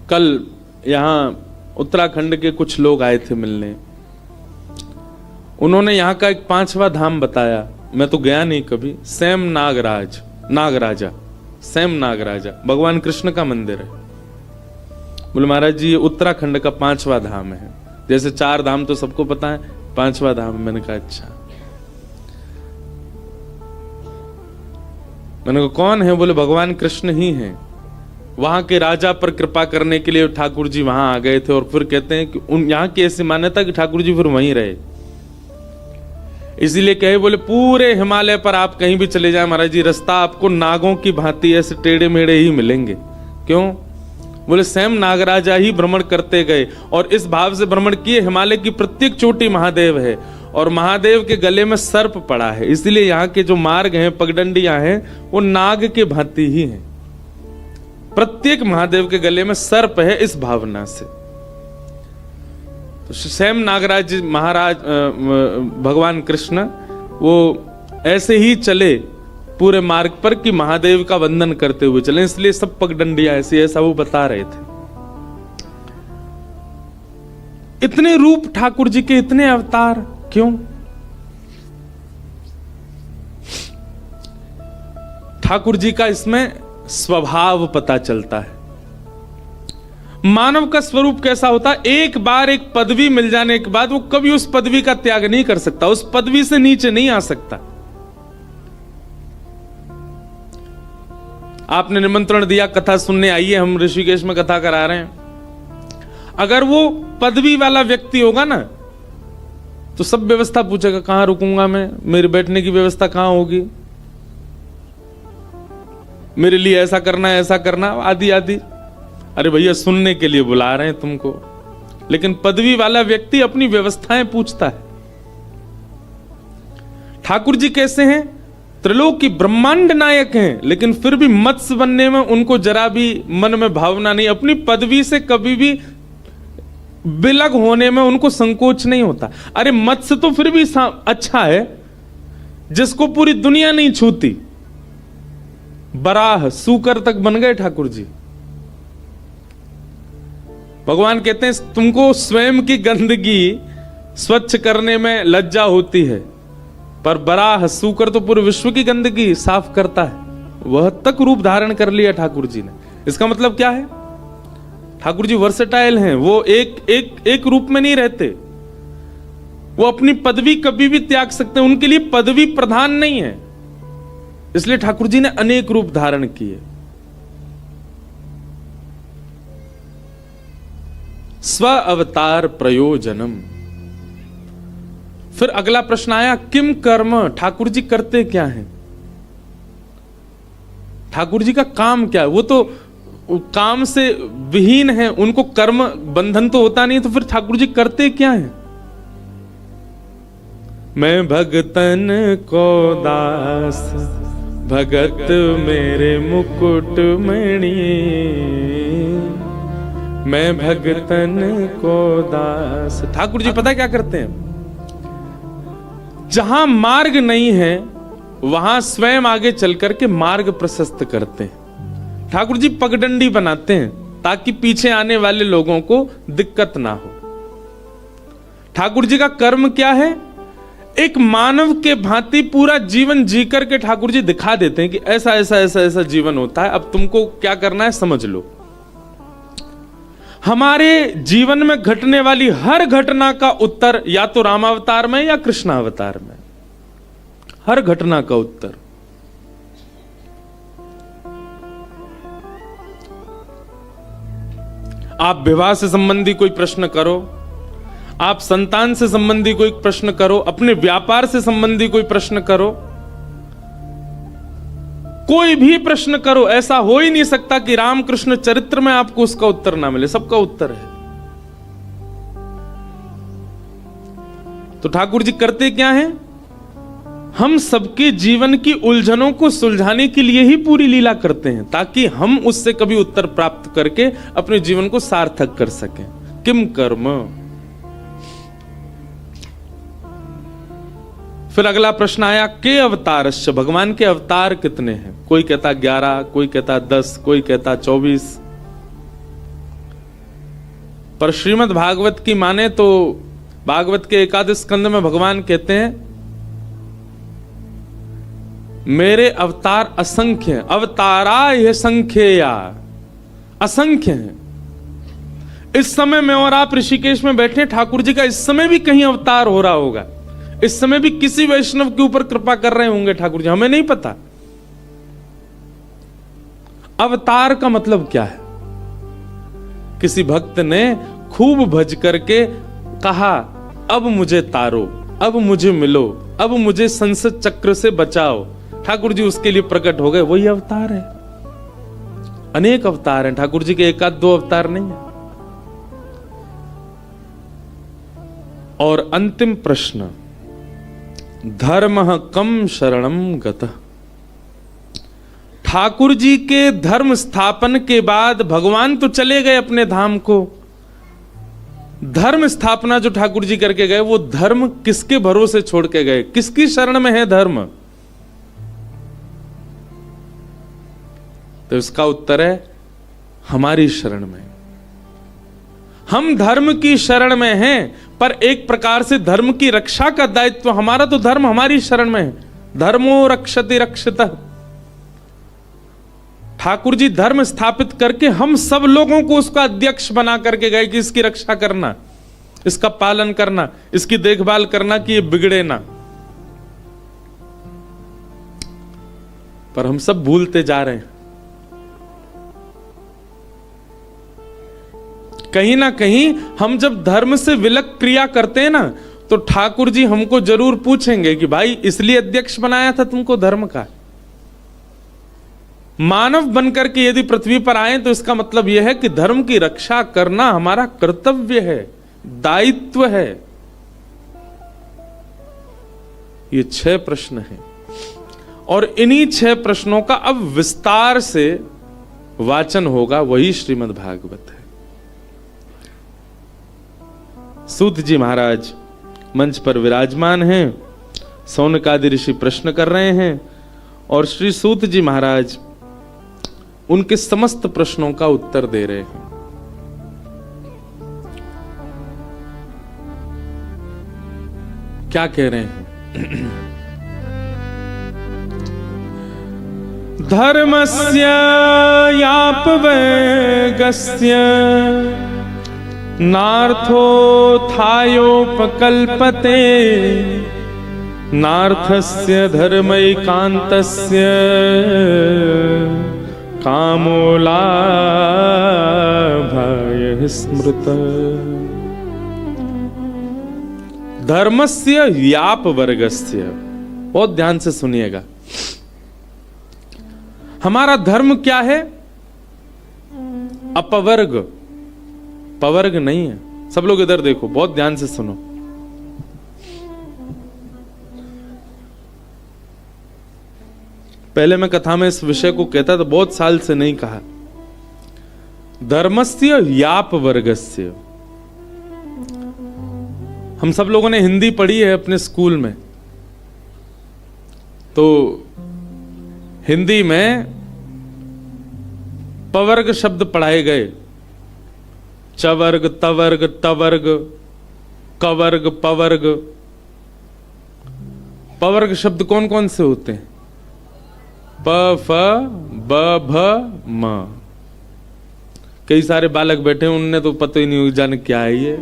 कल यहाँ उत्तराखंड के कुछ लोग आए थे मिलने। उन्होंने यहाँ का एक 5वां धाम बताया, मैं तो गया नहीं कभी। सैम नागराजा सैम नागराजा भगवान कृष्ण का मंदिर है। बोले महाराज जी ये उत्तराखंड का 5वां धाम है। जैसे 4 धाम तो सबको पता है, 5वां धाम। मैंने कहा अच्छा। मैंने कहा कौन है? बोले भगवान कृष्ण ही हैं। वहां के राजा पर कृपा करने के लिए ठाकुर जी वहां आ गए थे और फिर कहते हैं कि यहाँ की ऐसी मान्यता कि ठाकुर जी फिर वहीं रहे, इसीलिए कहे बोले पूरे हिमालय पर आप कहीं भी चले जाए महाराज जी, रास्ता आपको नागों की भांति ऐसे टेढ़े मेढ़े ही मिलेंगे। क्यों? बोले स्वयं नागराजा ही भ्रमण करते गए और इस भाव से भ्रमण किए, हिमालय की प्रत्येक चोटी महादेव है और महादेव के गले में सर्प पड़ा है, इसलिए यहाँ के जो मार्ग हैं, पगडंडियां हैं, वो नाग के भांति ही हैं। प्रत्येक महादेव के गले में सर्प है, इस भावना से। तो स्वयं नागराज महाराज भगवान कृष्ण वो ऐसे ही चले पूरे मार्ग पर कि महादेव का वंदन करते हुए चले, इसलिए सब पगडंडियां ऐसी, ऐसा वो बता रहे थे। इतने रूप ठाकुर जी के, इतने अवतार क्यों? ठाकुर जी का इसमें स्वभाव पता चलता है। मानव का स्वरूप कैसा होता है? एक बार एक पदवी मिल जाने के बाद वो कभी उस पदवी का त्याग नहीं कर सकता, उस पदवी से नीचे नहीं आ सकता। आपने निमंत्रण दिया कथा सुनने, आइए हम ऋषिकेश में कथा करा रहे हैं। अगर वो पदवी वाला व्यक्ति होगा ना तो सब व्यवस्था पूछेगा, कहां रुकूंगा मैं, मेरे बैठने की व्यवस्था कहां होगी, मेरे लिए ऐसा करना है, ऐसा करना, आदि आदि। अरे भैया सुनने के लिए बुला रहे हैं तुमको। लेकिन पदवी वाला व्यक्ति अपनी व्यवस्थाएं पूछता है। ठाकुर जी कैसे हैं? त्रिलोकी ब्रह्मांड नायक हैं, लेकिन फिर भी मत्स्य बनने में उनको जरा भी मन में भावना नहीं, अपनी पदवी से कभी भी विलग होने में उनको संकोच नहीं होता। अरे मत्स्य तो फिर भी अच्छा है, जिसको पूरी दुनिया नहीं छूती। बराह सूकर तक बन गए ठाकुर जी। भगवान कहते हैं तुमको स्वयं की गंदगी स्वच्छ करने में लज्जा होती है, पर बराह सूकर तो पूरे विश्व की गंदगी साफ करता है। वह तक रूप धारण कर लिया ठाकुर जी ने। इसका मतलब क्या है? ठाकुर जी वर्सेटाइल हैं, वो एक रूप में नहीं रहते। वो अपनी पदवी कभी भी त्याग सकते हैं, उनके लिए पदवी प्रधान नहीं है। इसलिए ठाकुर जी ने अनेक रूप धारण किए। स्व अवतार प्रयोजनम। फिर अगला प्रश्न आया, किम कर्म? ठाकुर जी करते क्या हैं? ठाकुर जी का काम क्या है? वो तो काम से विहीन है, उनको कर्म बंधन तो होता नहीं, तो फिर ठाकुर जी करते क्या हैं? मैं भगतन को दास, भगत मेरे मुकुट मणि, मैं भगतन को दास। ठाकुर जी पता क्या करते हैं? जहां मार्ग नहीं है वहां स्वयं आगे चलकर के मार्ग प्रशस्त करते हैं। ठाकुर जी पगडंडी बनाते हैं ताकि पीछे आने वाले लोगों को दिक्कत ना हो। ठाकुर जी का कर्म क्या है? एक मानव के भांति पूरा जीवन जी करके ठाकुर जी दिखा देते हैं कि ऐसा ऐसा ऐसा ऐसा जीवन होता है, अब तुमको क्या करना है समझ लो। हमारे जीवन में घटने वाली हर घटना का उत्तर या तो रामावतार में या कृष्णावतार में, हर घटना का उत्तर। आप विवाह से संबंधी कोई प्रश्न करो, आप संतान से संबंधी कोई प्रश्न करो, अपने व्यापार से संबंधी कोई प्रश्न करो, कोई भी प्रश्न करो, ऐसा हो ही नहीं सकता कि रामकृष्ण चरित्र में आपको उसका उत्तर ना मिले, सबका उत्तर है। तो ठाकुर जी करते क्या हैं? हम सबके जीवन की उलझनों को सुलझाने के लिए ही पूरी लीला करते हैं, ताकि हम उससे कभी उत्तर प्राप्त करके अपने जीवन को सार्थक कर सकें। किम कर्म? फिर अगला प्रश्न आया, के अवतारश्च? भगवान के अवतार कितने हैं? कोई कहता 11, कोई कहता 10, कोई कहता 24। पर श्रीमद् भागवत की माने तो भागवत के एकादश स्कंद में भगवान कहते हैं मेरे अवतार असंख्य, अवतारा यह संख्या असंख्य है। इस समय मैं और आप ऋषिकेश में बैठे, ठाकुर जी का इस समय भी कहीं अवतार हो रहा होगा, इस समय भी किसी वैष्णव के ऊपर कृपा कर रहे होंगे ठाकुर जी, हमें नहीं पता। अवतार का मतलब क्या है? किसी भक्त ने खूब भज करके कहा अब मुझे तारो, अब मुझे मिलो, अब मुझे संसद चक्र से बचाओ, ठाकुर जी उसके लिए प्रकट हो गए, वही अवतार है। अनेक अवतार हैं ठाकुर जी के, एक आध दो अवतार नहीं है। और अंतिम प्रश्न, धर्म कम शरणम गतः। ठाकुर जी के धर्म स्थापन के बाद भगवान तो चले गए अपने धाम को, धर्म स्थापना जो ठाकुर जी करके गए वो धर्म किसके भरोसे छोड़ के गए, किसकी शरण में है धर्म? तो इसका उत्तर है हमारी शरण में। हम धर्म की शरण में हैं, पर एक प्रकार से धर्म की रक्षा का दायित्व हमारा, तो धर्म हमारी शरण में है। धर्मो रक्षति रक्षितः। ठाकुर जी धर्म स्थापित करके हम सब लोगों को उसका अध्यक्ष बना करके गए कि इसकी रक्षा करना, इसका पालन करना, इसकी देखभाल करना कि ये बिगड़े ना। पर हम सब भूलते जा रहे हैं। कहीं ना कहीं हम जब धर्म से विलक क्रिया करते हैं ना, तो ठाकुर जी हमको जरूर पूछेंगे कि भाई इसलिए अध्यक्ष बनाया था तुमको धर्म का। मानव बनकर के यदि पृथ्वी पर आए तो इसका मतलब यह है कि धर्म की रक्षा करना हमारा कर्तव्य है, दायित्व है। ये 6 प्रश्न हैं और इन्हीं 6 प्रश्नों का अब विस्तार से वाचन होगा, वही श्रीमद् भागवत है। सूत जी महाराज मंच पर विराजमान हैं, सौनकादि ऋषि प्रश्न कर रहे हैं और श्री सूत जी महाराज उनके समस्त प्रश्नों का उत्तर दे रहे हैं। क्या कह रहे हैं? धर्मस्य यापवेगस्य नार्थोत्थायोपकल्पते नार्थस्य धर्मैकान्तस्य कामोलाभाय स्मृत। धर्मस्य व्याप वर्गस्य, बहुत ध्यान से सुनिएगा। हमारा धर्म क्या है? अपवर्ग, पवर्ग नहीं है। सब लोग इधर देखो, बहुत ध्यान से सुनो। पहले मैं कथा में इस विषय को कहता तो बहुत साल से नहीं कहा। धर्मस्य व्याप वर्गस्य। हम सब लोगों ने हिंदी पढ़ी है अपने स्कूल में, तो हिंदी में पवर्ग शब्द पढ़ाए गए। चवर्ग, तवर्ग, टवर्ग, कवर्ग, पवर्ग। पवर्ग शब्द कौन कौन से होते हैं? प, फ, ब, भ, म। कई सारे बालक बैठे हैं, उनने तो पता ही नहीं जाने क्या है ये।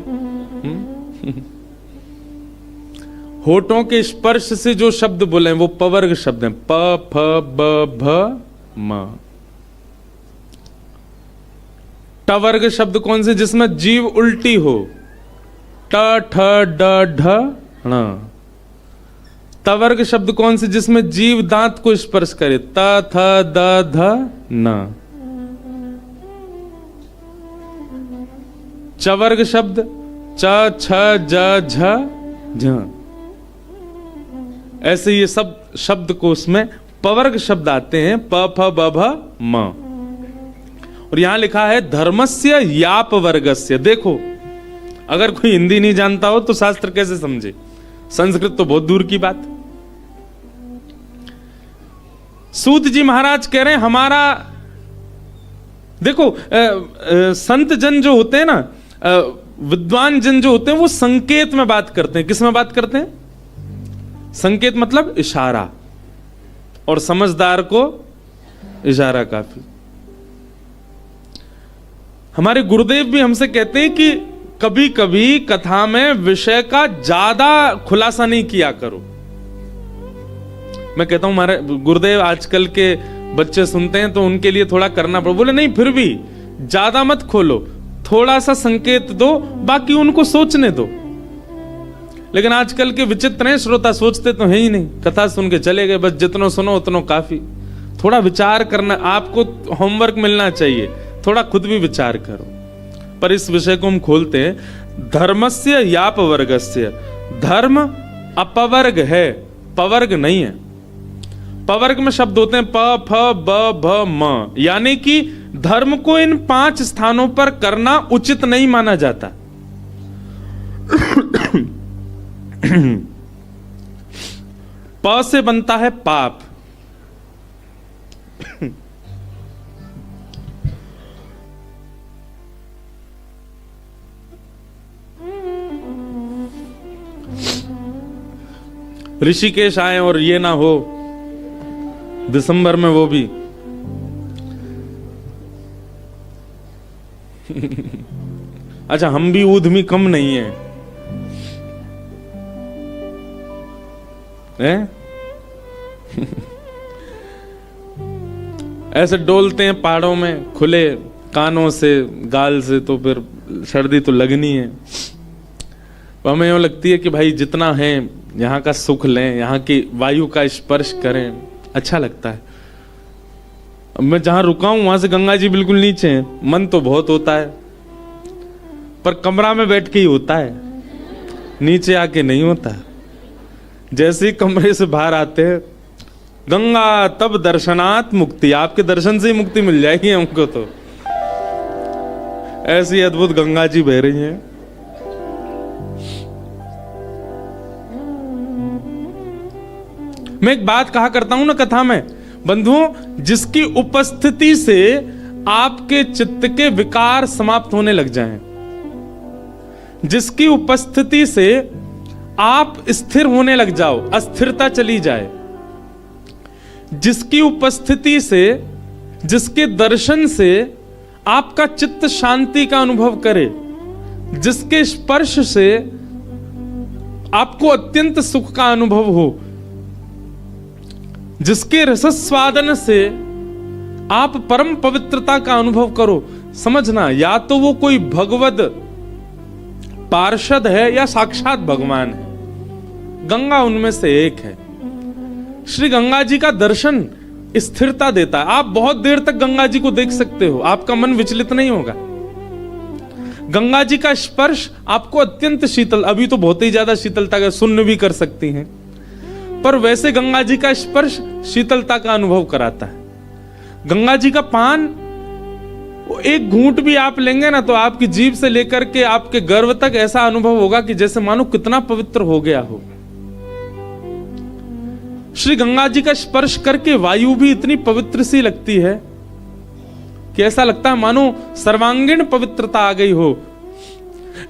होठों के स्पर्श से जो शब्द बोले वो पवर्ग शब्द हैं। प, फ, ब, भ, म। टवर्ग शब्द कौन से? जिसमें जीव उल्टी हो। ट, ठ, ड, ढ, ण। तवर्ग शब्द कौन से? जिसमें जीव दांत को स्पर्श करे। त, थ, द, ध, न। चवर्ग शब्द च, छ, ज, झ, झ। ऐसे ये सब शब्द कोश में पवर्ग शब्द आते हैं। प, फ, ब, भ, म। और यहां लिखा है धर्मस्य याप वर्गस्य। देखो, अगर कोई हिंदी नहीं जानता हो तो शास्त्र कैसे समझे? संस्कृत तो बहुत दूर की बात। सूत जी महाराज कह रहे हैं हमारा, देखो संत जन जो होते हैं ना, विद्वान जन जो होते हैं वो संकेत में बात करते हैं। किस में बात करते हैं? संकेत मतलब इशारा, और समझदार को इशारा काफी। हमारे गुरुदेव भी हमसे कहते हैं कि कभी कभी कथा में विषय का ज्यादा खुलासा नहीं किया करो। मैं कहता हूं हमारे गुरुदेव आजकल के बच्चे सुनते हैं तो उनके लिए थोड़ा करना पड़े। बोले नहीं, फिर भी ज्यादा मत खोलो, थोड़ा सा संकेत दो, बाकी उनको सोचने दो। लेकिन आजकल के विचित्र हैं श्रोता, सोचते तो है ही नहीं, कथा सुन के चले गए, बस जितना सुनो उतना काफी। थोड़ा विचार करना, आपको होमवर्क मिलना चाहिए, थोड़ा खुद भी विचार करो। पर इस विषय को हम खोलते हैं। धर्मस्य यापवर्गस्य, धर्म अपवर्ग है, पवर्ग नहीं है। पवर्ग में शब्द होते हैं प, फ, ब, भ, म, यानी कि धर्म को इन 5 स्थानों पर करना उचित नहीं माना जाता। प से बनता है पाप, ऋषिकेश आए और ये ना हो दिसंबर में, वो भी अच्छा, हम भी ऊधमी कम नहीं है, ऐसे डोलते हैं पहाड़ों में खुले कानों से, गाल से, तो फिर सर्दी तो लगनी है। हमें यूं लगती है कि भाई जितना है यहाँ का सुख लें, यहाँ की वायु का स्पर्श करें, अच्छा लगता है। अब मैं जहां रुका हूं वहां से गंगा जी बिल्कुल नीचे हैं। मन तो बहुत होता है, पर कमरा में बैठ के ही होता है, नीचे आके नहीं होता। जैसे ही कमरे से बाहर आते हैं, गंगा तब दर्शनात् मुक्ति, आपके दर्शन से ही मुक्ति मिल जाएगी हमको। तो ऐसी अद्भुत गंगा जी बह रही हैं। मैं एक बात कहा करता हूं ना कथा में, बंधुओं, जिसकी उपस्थिति से आपके चित्त के विकार समाप्त होने लग जाएं, जिसकी उपस्थिति से आप स्थिर होने लग जाओ, अस्थिरता चली जाए, जिसकी उपस्थिति से, जिसके दर्शन से आपका चित्त शांति का अनुभव करे, जिसके स्पर्श से आपको अत्यंत सुख का अनुभव हो, जिसके रसस्वादन से आप परम पवित्रता का अनुभव करो, समझना या तो वो कोई भगवद पार्षद है या साक्षात भगवान है। गंगा उनमें से एक है। श्री गंगा जी का दर्शन स्थिरता देता है। आप बहुत देर तक गंगा जी को देख सकते हो, आपका मन विचलित नहीं होगा। गंगा जी का स्पर्श आपको अत्यंत शीतल, अभी तो बहुत ही ज्यादा शीतलता का सुन्न भी कर सकती हैं, पर वैसे गंगा जी का स्पर्श शीतलता का अनुभव कराता है। गंगा जी का पान, एक घूंट भी आप लेंगे ना तो आपकी जीभ से लेकर के आपके गर्भ तक ऐसा अनुभव होगा कि जैसे मानो कितना पवित्र हो गया हो। श्री गंगा जी का स्पर्श करके वायु भी इतनी पवित्र सी लगती है कि ऐसा लगता है मानो सर्वांगीण पवित्रता आ गई हो।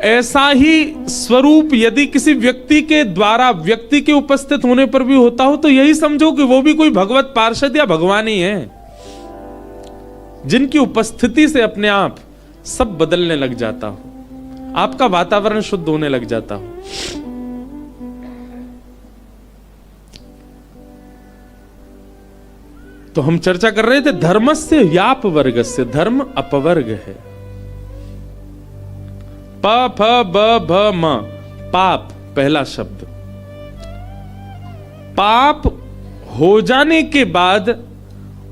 ऐसा ही स्वरूप यदि किसी व्यक्ति के द्वारा, व्यक्ति के उपस्थित होने पर भी होता हो, तो यही समझो कि वो भी कोई भगवत पार्षद या भगवान ही है, जिनकी उपस्थिति से अपने आप सब बदलने लग जाता हो, आपका वातावरण शुद्ध होने लग जाता हो। तो हम चर्चा कर रहे थे धर्मस्य यापवर्गस्य, धर्म अपवर्ग है। प फ ब भ म, पाप पहला शब्द। पाप हो जाने के बाद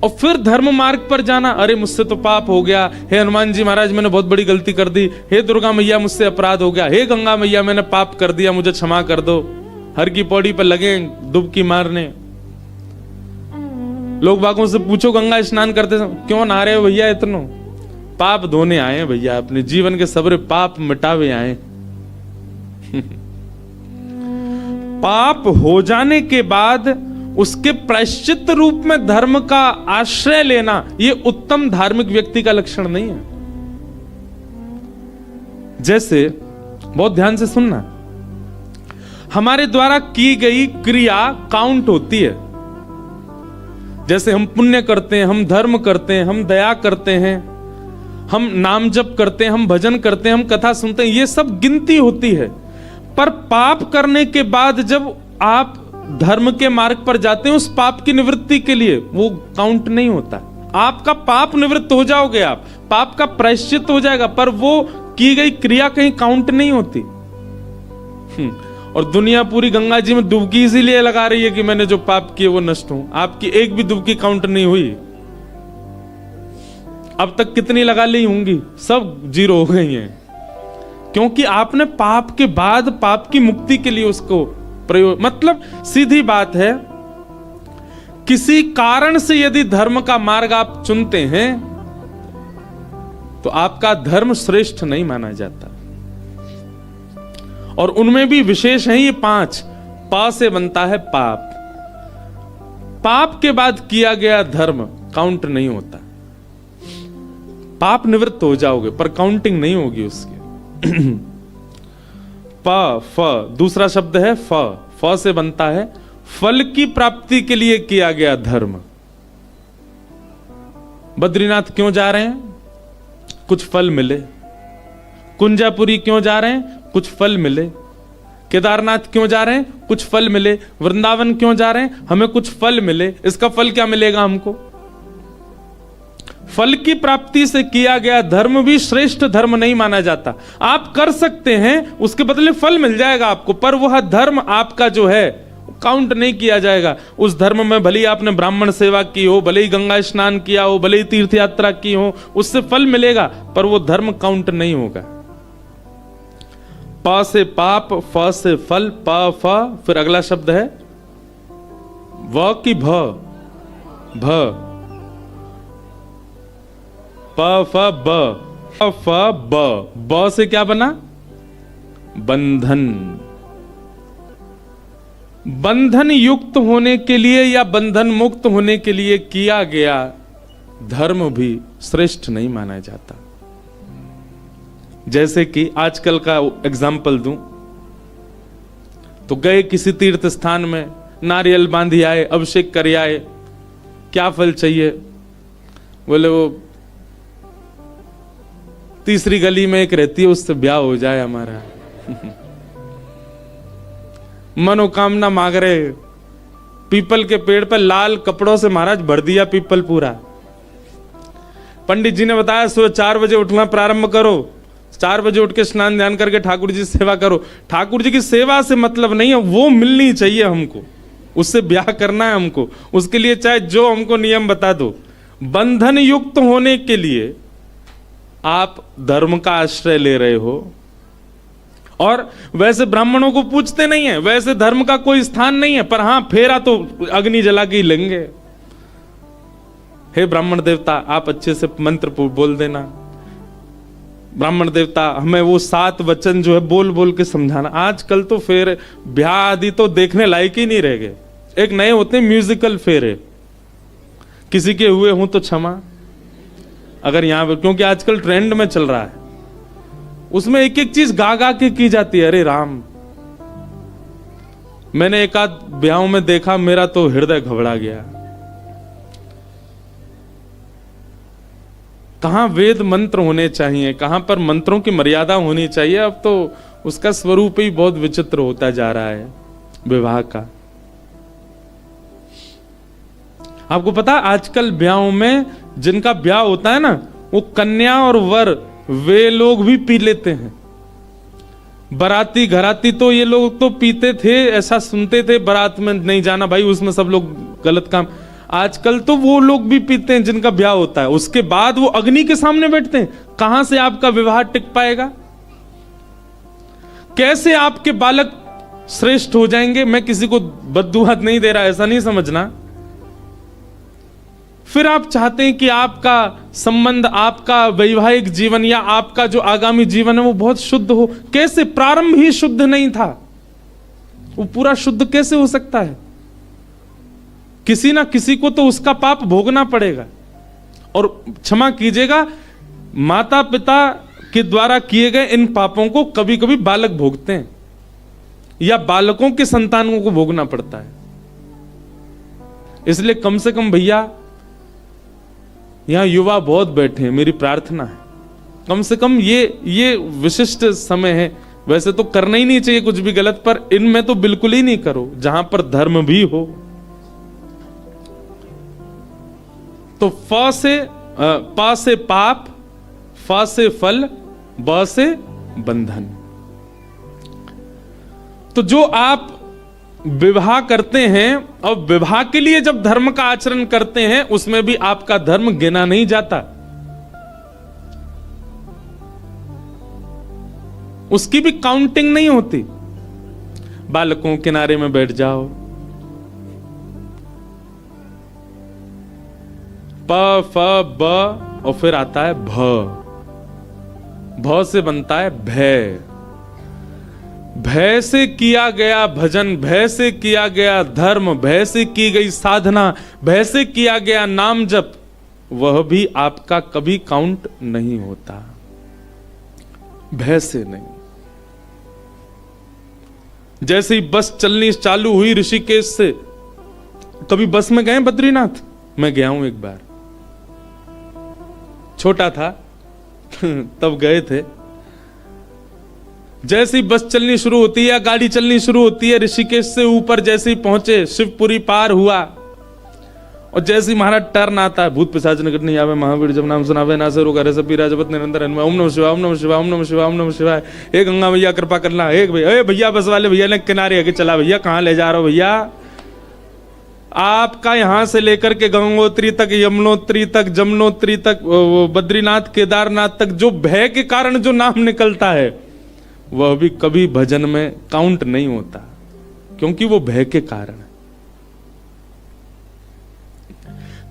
और फिर धर्म मार्ग पर जाना, अरे मुझसे तो पाप हो गया, हे हनुमान जी महाराज मैंने बहुत बड़ी गलती कर दी, हे दुर्गा मैया मुझसे अपराध हो गया, हे गंगा मैया मैंने पाप कर दिया, मुझे क्षमा कर दो। हर की पौड़ी पर लगे डुबकी मारने। लोग बागों से पूछो गंगा स्नान करते क्यों नहा रहे हो भैया, इतनो पाप धोने आए हैं भैया, अपने जीवन के सबरे पाप मिटावे आए। पाप हो जाने के बाद उसके प्रायश्चित रूप में धर्म का आश्रय लेना, यह उत्तम धार्मिक व्यक्ति का लक्षण नहीं है। जैसे बहुत ध्यान से सुनना, हमारे द्वारा की गई क्रिया काउंट होती है। जैसे हम पुण्य करते हैं, हम धर्म करते हैं, हम दया करते हैं, हम नाम जप करते हैं, हम भजन करते हैं, हम कथा सुनते हैं, ये सब गिनती होती है। पर पाप करने के बाद जब आप धर्म के मार्ग पर जाते हैं, उस पाप की निवृत्ति के लिए वो काउंट नहीं होता। आपका पाप निवृत्त हो जाओगे, आप पाप का प्रायश्चित हो जाएगा, पर वो की गई क्रिया कहीं काउंट नहीं होती। और दुनिया पूरी गंगा जी में डुबकी इसीलिए लगा रही है कि मैंने जो पाप किए वो नष्ट हो। आपकी एक भी डुबकी काउंट नहीं हुई। अब तक कितनी लगा ली होंगी, सब जीरो हो गई हैं, क्योंकि आपने पाप के बाद पाप की मुक्ति के लिए उसको प्रयोग, मतलब सीधी बात है, किसी कारण से यदि धर्म का मार्ग आप चुनते हैं तो आपका धर्म श्रेष्ठ नहीं माना जाता। और उनमें भी विशेष है ये 5। पा से बनता है पाप। पाप के बाद किया गया धर्म काउंट नहीं होता। पाप निवृत्त हो जाओगे पर काउंटिंग नहीं होगी उसकी। प फ दूसरा शब्द है फ। फ से बनता है फल की प्राप्ति के लिए किया गया धर्म। बद्रीनाथ क्यों जा रहे हैं? कुछ फल मिले। कुंजापुरी क्यों जा रहे हैं? कुछ फल मिले। केदारनाथ क्यों जा रहे हैं? कुछ फल मिले। वृंदावन क्यों जा रहे हैं? हमें कुछ फल मिले। इसका फल क्या मिलेगा हमको? फल की प्राप्ति से किया गया धर्म भी श्रेष्ठ धर्म नहीं माना जाता। आप कर सकते हैं, उसके बदले फल मिल जाएगा आपको, पर वह धर्म आपका जो है काउंट नहीं किया जाएगा। उस धर्म में भले ही आपने ब्राह्मण सेवा की हो, भले ही गंगा स्नान किया हो, भले ही तीर्थ यात्रा की हो, उससे फल मिलेगा, पर वो धर्म काउंट नहीं होगा। प से पाप, फ से फल, प फ, फिर अगला शब्द है व की भ। भ प फ ब। फ ब। ब से क्या बना? बंधन। बंधन युक्त होने के लिए या बंधन मुक्त होने के लिए किया गया धर्म भी श्रेष्ठ नहीं माना जाता। जैसे कि आजकल का एग्जाम्पल दूं तो गए किसी तीर्थ स्थान में, नारियल बांधी आए, अभिषेक कर आए, क्या फल चाहिए? बोले वो तीसरी गली में एक रहती है, उससे ब्याह हो जाए हमारा। मनोकामना मांग रहे। पीपल के पेड़ पर लाल कपड़ों से महाराज भर दिया पीपल पूरा। पंडित जी ने बताया सुबह 4 बजे उठना प्रारंभ करो, 4 बजे उठ के स्नान ध्यान करके ठाकुर जी सेवा करो। ठाकुर जी की सेवा से मतलब नहीं है, वो मिलनी चाहिए हमको, उससे ब्याह करना है हमको, उसके लिए चाहे जो हमको नियम बता दो। बंधन युक्त होने के लिए आप धर्म का आश्रय ले रहे हो, और वैसे ब्राह्मणों को पूछते नहीं है, वैसे धर्म का कोई स्थान नहीं है, पर हां फेरा तो अग्नि जला के ही लेंगे। हे ब्राह्मण देवता, आप अच्छे से मंत्र बोल देना। ब्राह्मण देवता हमें वो 7 वचन जो है बोल बोल के समझाना। आजकल तो फेर ब्याह आदि तो देखने लायक ही नहीं रह गए। एक नए होते हैं म्यूजिकल फेरे, किसी के हुए हों तो क्षमा, अगर यहां पर, क्योंकि आजकल ट्रेंड में चल रहा है, उसमें एक एक चीज गा गा के की जाती है। अरे राम, मैंने एक आध ब्याहों में देखा, मेरा तो हृदय घबरा गया। कहां वेद मंत्र होने चाहिए, कहां पर मंत्रों की मर्यादा होनी चाहिए। अब तो उसका स्वरूप ही बहुत विचित्र होता जा रहा है विवाह का। आपको पता, आजकल ब्याहों में जिनका ब्याह होता है ना, वो कन्या और वर वे लोग भी पी लेते हैं। बाराती घराती तो ये लोग तो पीते थे, ऐसा सुनते थे, बारात में नहीं जाना भाई, उसमें सब लोग गलत काम। आजकल तो वो लोग भी पीते हैं जिनका ब्याह होता है, उसके बाद वो अग्नि के सामने बैठते हैं। कहां से आपका विवाह टिक पाएगा? कैसे आपके बालक श्रेष्ठ हो जाएंगे? मैं किसी को बद्दुआ नहीं दे रहा, ऐसा नहीं समझना। फिर आप चाहते हैं कि आपका संबंध, आपका वैवाहिक जीवन या आपका जो आगामी जीवन है वो बहुत शुद्ध हो। कैसे? प्रारंभ ही शुद्ध नहीं था, वो पूरा शुद्ध कैसे हो सकता है? किसी ना किसी को तो उसका पाप भोगना पड़ेगा। और क्षमा कीजिएगा, माता पिता के द्वारा किए गए इन पापों को कभी कभी बालक भोगते हैं या बालकों के संतानों को भोगना पड़ता है। इसलिए कम से कम भैया, यहां युवा बहुत बैठे हैं, मेरी प्रार्थना है कम से कम ये विशिष्ट समय है, वैसे तो करना ही नहीं चाहिए कुछ भी गलत, पर इनमें तो बिल्कुल ही नहीं करो जहां पर धर्म भी हो। तो प से पाप, फ से फल, ब से बंधन। तो जो आप विवाह करते हैं और विवाह के लिए जब धर्म का आचरण करते हैं, उसमें भी आपका धर्म गिना नहीं जाता, उसकी भी काउंटिंग नहीं होती। बालकों किनारे में बैठ जाओ, प फ ब और फिर आता है भ, भ से बनता है भय। भय से किया गया भजन, भय से किया गया धर्म, भय से की गई साधना, भय से किया गया नाम जप, वह भी आपका कभी काउंट नहीं होता। भय से नहीं। जैसे ही बस चलनी चालू हुई ऋषिकेश से, कभी बस में गए बद्रीनाथ? मैं गया हूं एक बार, छोटा था तब गए थे। जैसे ही बस चलनी शुरू होती है, गाड़ी चलनी शुरू होती है, ऋषिकेश से ऊपर जैसे ही पहुंचे, शिवपुरी पार हुआ, और जैसे ही महाराज टर्न आता है, भूत पिशाच निकट नहीं आवे, महावीर जब नाम सुनावे, ना से रोका सब पीरा जपत निरंतर हनुमान, ओम नमः शिवाय, ओम नमः शिवाय, ओम नमः शिवाय, ओम नमः शिवाय। हे गंगा भैया कृपा करना, एक भैया बस वाले भैया ने किनारे आके चला, भैया कहां ले जा रहे हो भैया? आपका यहां से लेकर के गंगोत्री तक, यमुनोत्री तक, जमुनोत्री तक, बद्रीनाथ केदारनाथ तक जो भय के कारण जो नाम निकलता है, वह भी कभी भजन में काउंट नहीं होता, क्योंकि वो भय के कारण है।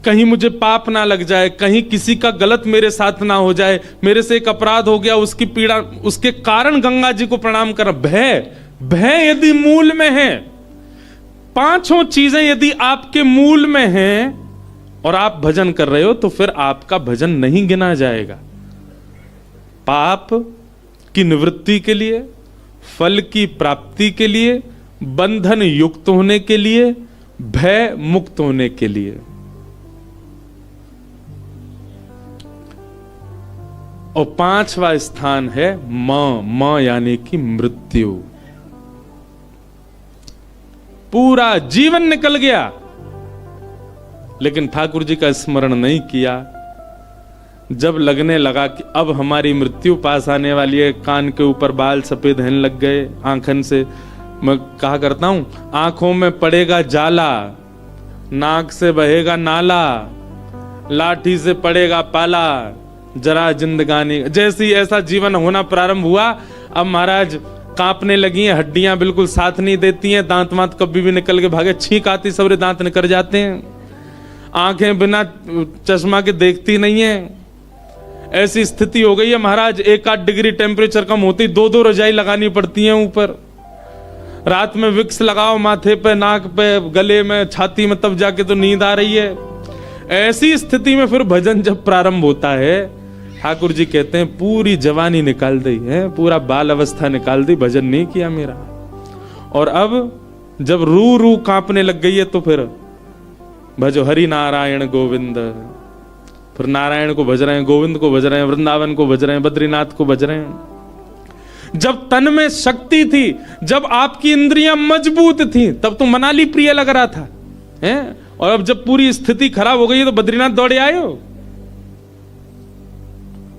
कहीं मुझे पाप ना लग जाए, कहीं किसी का गलत मेरे साथ ना हो जाए, मेरे से एक अपराध हो गया, उसकी पीड़ा, उसके कारण गंगा जी को प्रणाम करना। भय, भय यदि मूल में है, पांचों चीजें यदि आपके मूल में हैं और आप भजन कर रहे हो, तो फिर आपका भजन नहीं गिना जाएगा। पाप की निवृत्ति के लिए, फल की प्राप्ति के लिए, बंधन युक्त होने के लिए, भय मुक्त होने के लिए। और पांचवा स्थान है म यानी कि मृत्यु। पूरा जीवन निकल गया, लेकिन ठाकुर जी का स्मरण नहीं किया। जब लगने लगा कि अब हमारी मृत्यु पास आने वाली है, कान के ऊपर बाल सफेद होने लग गए, आंखन से, मैं कहा करता हूं, आंखों में पड़ेगा जाला, नाक से बहेगा नाला, लाठी से पड़ेगा पाला, जरा जिंदगानी, जैसे ही ऐसा जीवन होना प्रारंभ हुआ, अब महाराज कांपने लगी हैं, हड्डियां बिल्कुल साथ नहीं देती हैं, दांत वांत कभी भी निकल के भागे, छींक आती, सबरे दांत निकल जाते हैं, आंखें बिना चश्मा के देखती नहीं है। ऐसी स्थिति हो गई है महाराज, 1-8 डिग्री टेम्परेचर कम होती, 2-2 रजाई लगानी पड़ती है ऊपर। रात में विक्स लगाओ माथे पे, नाक पे, गले में, छाती में, तब जाके तो नींद आ रही है। ऐसी स्थिति में फिर भजन जब प्रारंभ होता है, ठाकुर जी कहते हैं पूरी जवानी निकाल दी है, पूरा बाल अवस्था निकाल दी, भजन नहीं किया मेरा। और अब जब रू रू कांपने लग गई है, तो फिर भजो हरि नारायण गोविंद, फिर नारायण को भज रहे हैं, गोविंद को भज रहे हैं, वृंदावन को भज रहे हैं, बद्रीनाथ को भज रहे हैं। जब तन में शक्ति थी, जब आपकी इंद्रियां मजबूत थी, तब तो मनाली प्रिय लग रहा था, हैं? और अब जब पूरी स्थिति खराब हो गई है, तो बद्रीनाथ दौड़े आए हो।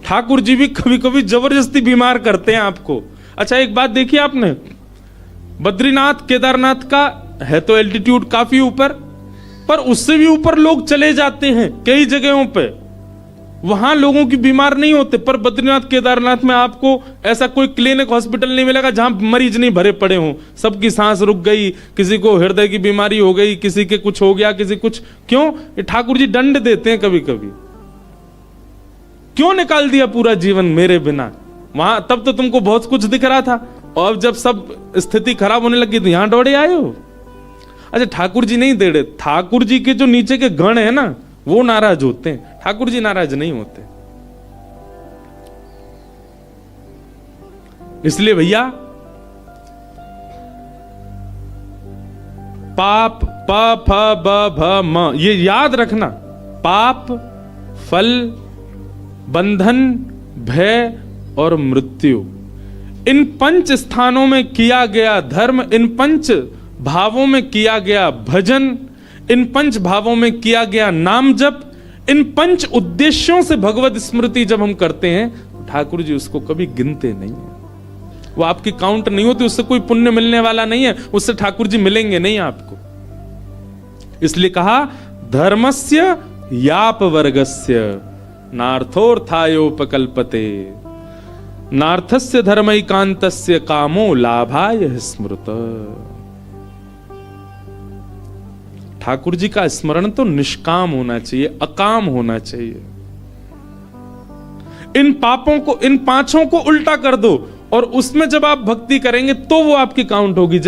ठाकुर जी भी कभी कभी जबरदस्ती बीमार करते हैं आपको। अच्छा एक बात देखी आपने, बद्रीनाथ केदारनाथ का है तो एल्टीट्यूड काफी ऊपर, पर उससे भी ऊपर लोग चले जाते हैं कई जगहों पे, वहां लोगों की बीमार नहीं होते। पर बद्रीनाथ केदारनाथ में आपको ऐसा कोई क्लिनिक हॉस्पिटल नहीं मिलेगा जहां मरीज नहीं भरे पड़े हों। सबकी सांस रुक गई, किसी को हृदय की बीमारी हो गई, किसी के कुछ हो गया, किसी कुछ। क्यों? ये ठाकुर जी दंड देते हैं कभी कभी। क्यों निकाल दिया पूरा जीवन मेरे बिना? वहां तब तो तुमको बहुत कुछ दिख रहा था, और जब सब स्थिति खराब होने लगी तो यहां दौड़े आए हो। अच्छा ठाकुर जी नहीं दे रहे, ठाकुर जी के जो नीचे के गण है ना, वो नाराज होते हैं, ठाकुर जी नाराज नहीं होते। इसलिए भैया पाप प फ ब भ म, ये याद रखना। पाप, फल, बंधन, भय और मृत्यु, इन 5 स्थानों में किया गया धर्म, इन 5 भावों में किया गया भजन, इन 5 भावों में किया गया नाम जप, इन 5 उद्देश्यों से भगवत स्मृति जब हम करते हैं, ठाकुर जी उसको कभी गिनते नहीं है। वो आपकी काउंट नहीं होती, उससे कोई पुण्य मिलने वाला नहीं है, उससे ठाकुर जी मिलेंगे नहीं आपको। इसलिए कहा धर्मस्य याप वर्गस्य नार्थोर्थायोपकल्पते नार्थस्य धर्मैकांतस्य कामो लाभाय स्मृत। ठाकुर जी का स्मरण तो निष्काम होना चाहिए, अकाम होना चाहिए। इन पापों को, इन 5 को उल्टा कर दो और उसमें जब आप भक्ति करेंगे तो वो आपकी काउंट होगी।